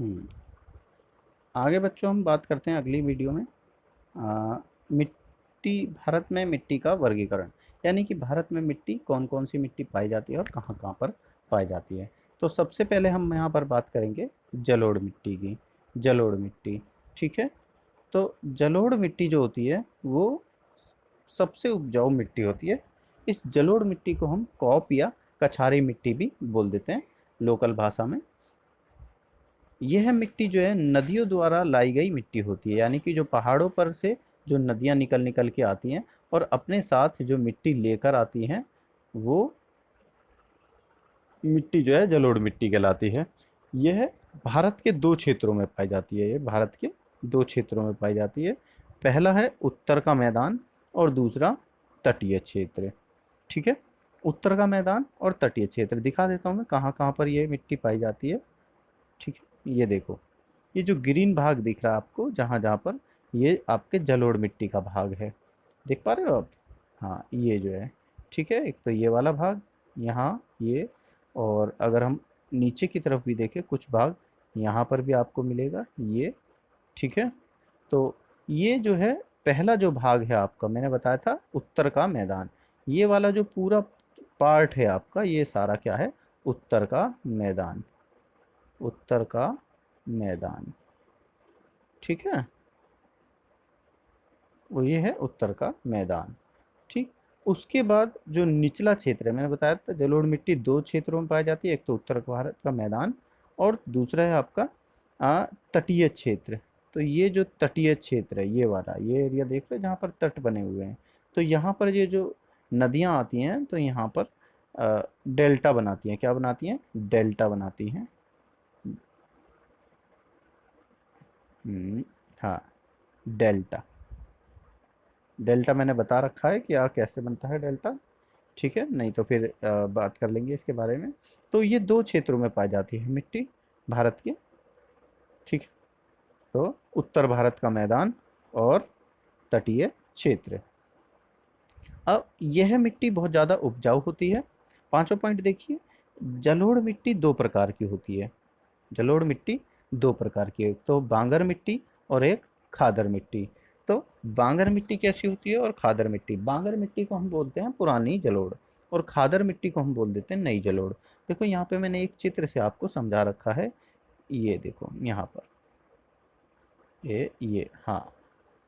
हम्म, आगे बच्चों हम बात करते हैं अगली वीडियो में मिट्टी, भारत में मिट्टी का वर्गीकरण, यानी कि भारत में मिट्टी कौन कौन सी मिट्टी पाई जाती है और कहाँ कहाँ पर पाई जाती है। तो सबसे पहले हम यहाँ पर बात करेंगे जलोढ़ मिट्टी की। जलोढ़ मिट्टी, ठीक है। तो जलोढ़ मिट्टी जो होती है वो सबसे उपजाऊ मिट्टी होती है। इस जलोढ़ मिट्टी को हम कॉप या कछारी मिट्टी भी बोल देते हैं लोकल भाषा में। यह मिट्टी जो है नदियों द्वारा लाई गई मिट्टी होती है, यानी कि जो पहाड़ों पर से जो नदियाँ निकल निकल के आती हैं और अपने साथ जो मिट्टी लेकर आती हैं, वो मिट्टी जो है जलोढ़ मिट्टी कहलाती है। यह भारत के दो क्षेत्रों में पाई जाती है। ये भारत के दो क्षेत्रों में पाई जाती है। पहला है उत्तर का मैदान और दूसरा तटीय क्षेत्र, ठीक है। उत्तर का मैदान और तटीय क्षेत्र दिखा देता हूँ मैं कहाँ कहाँ पर ये मिट्टी पाई जाती है, ठीक है। ये देखो, ये जो ग्रीन भाग दिख रहा है आपको जहाँ जहाँ पर, ये आपके जलोढ़ मिट्टी का भाग है। देख पा रहे हो आप? हाँ, ये जो है, ठीक है। एक तो ये वाला भाग यहाँ ये, और अगर हम नीचे की तरफ भी देखें कुछ भाग यहाँ पर भी आपको मिलेगा ये, ठीक है। तो ये जो है पहला जो भाग है आपका, मैंने बताया था उत्तर का मैदान। ये वाला जो पूरा पार्ट है आपका, ये सारा क्या है? उत्तर का मैदान। उत्तर का मैदान, ठीक है। वो ये है उत्तर का मैदान, ठीक। उसके बाद जो निचला क्षेत्र है, मैंने बताया था जलोढ़ मिट्टी दो क्षेत्रों में पाई जाती है, एक तो उत्तर भारत का मैदान और दूसरा है आपका तटीय क्षेत्र। तो ये जो तटीय क्षेत्र है, ये वाला ये एरिया देख रहे हो जहाँ पर तट बने हुए हैं, तो यहाँ पर ये जो नदियाँ आती हैं तो यहाँ पर डेल्टा बनाती हैं। क्या बनाती हैं? डेल्टा बनाती हैं। हम्म, हाँ, डेल्टा। डेल्टा मैंने बता रखा है कि कैसे बनता है डेल्टा, ठीक है। नहीं तो फिर बात कर लेंगे इसके बारे में। तो ये दो क्षेत्रों में पाई जाती है मिट्टी भारत के, ठीक है। तो उत्तर भारत का मैदान और तटीय क्षेत्र। अब यह मिट्टी बहुत ज़्यादा उपजाऊ होती है। पांचों पॉइंट देखिए। जलोढ़ मिट्टी दो प्रकार की होती है। जलोढ़ मिट्टी दो प्रकार की है, एक तो बांगर मिट्टी और एक खादर मिट्टी। तो बांगर मिट्टी कैसी होती है और खादर मिट्टी? बांगर मिट्टी को हम बोलते हैं पुरानी जलोढ़ और खादर मिट्टी को हम बोल देते हैं नई जलोढ़। देखो यहाँ पे मैंने एक चित्र से आपको समझा रखा है, ये देखो यहाँ पर, ये हाँ।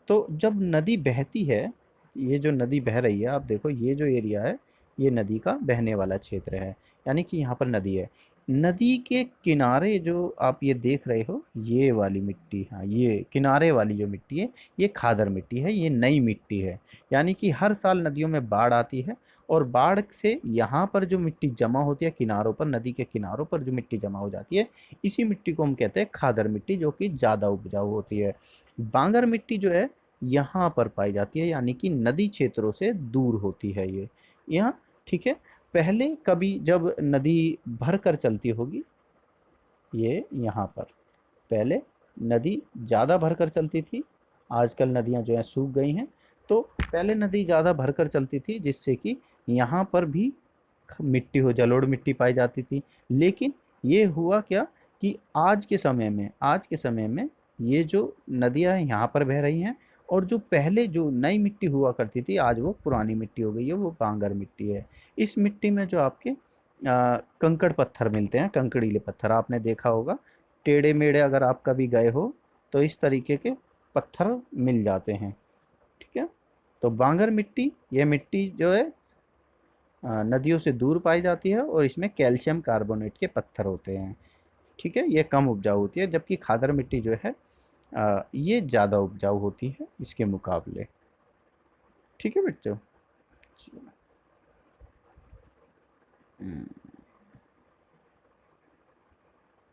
तो जब नदी बहती है, ये जो नदी बह रही है आप देखो, ये जो एरिया है ये नदी का बहने वाला क्षेत्र है, यानी कि यहाँ पर नदी है। नदी के किनारे जो आप ये देख रहे हो, ये वाली मिट्टी, हाँ ये किनारे वाली जो मिट्टी है, ये खादर मिट्टी है, ये नई मिट्टी है। यानी कि हर साल नदियों में बाढ़ आती है और बाढ़ से यहाँ पर जो मिट्टी जमा होती है किनारों पर, नदी के किनारों पर जो मिट्टी जमा हो जाती है, इसी मिट्टी को हम कहते हैं खादर मिट्टी, जो कि ज़्यादा उपजाऊ होती है। बांगर मिट्टी जो है यहाँ पर पाई जाती है, यानी कि नदी क्षेत्रों से दूर होती है ये यहाँ, ठीक है। पहले कभी जब नदी भर कर चलती होगी, ये यहाँ पर पहले नदी ज़्यादा भर कर चलती थी। आजकल नदियाँ जो हैं सूख गई हैं। तो पहले नदी ज़्यादा भर कर चलती थी जिससे कि यहाँ पर भी मिट्टी हो, जलोढ़ मिट्टी पाई जाती थी। लेकिन ये हुआ क्या कि आज के समय में ये जो नदियाँ यहाँ पर बह रही हैं और जो पहले जो नई मिट्टी हुआ करती थी आज वो पुरानी मिट्टी हो गई है, वो बांगर मिट्टी है। इस मिट्टी में जो आपके कंकड़ पत्थर मिलते हैं, कंकड़ीले पत्थर आपने देखा होगा, टेढ़े मेढ़े अगर आप कभी गए हो तो इस तरीके के पत्थर मिल जाते हैं, ठीक है। तो बांगर मिट्टी, ये मिट्टी जो है नदियों से दूर पाई जाती है और इसमें कैल्शियम कार्बोनेट के पत्थर होते हैं, ठीक है। ये कम उपजाऊ होती है, जबकि खादर मिट्टी जो है ये ज़्यादा उपजाऊ होती है इसके मुकाबले, ठीक है बच्चों। हम्म।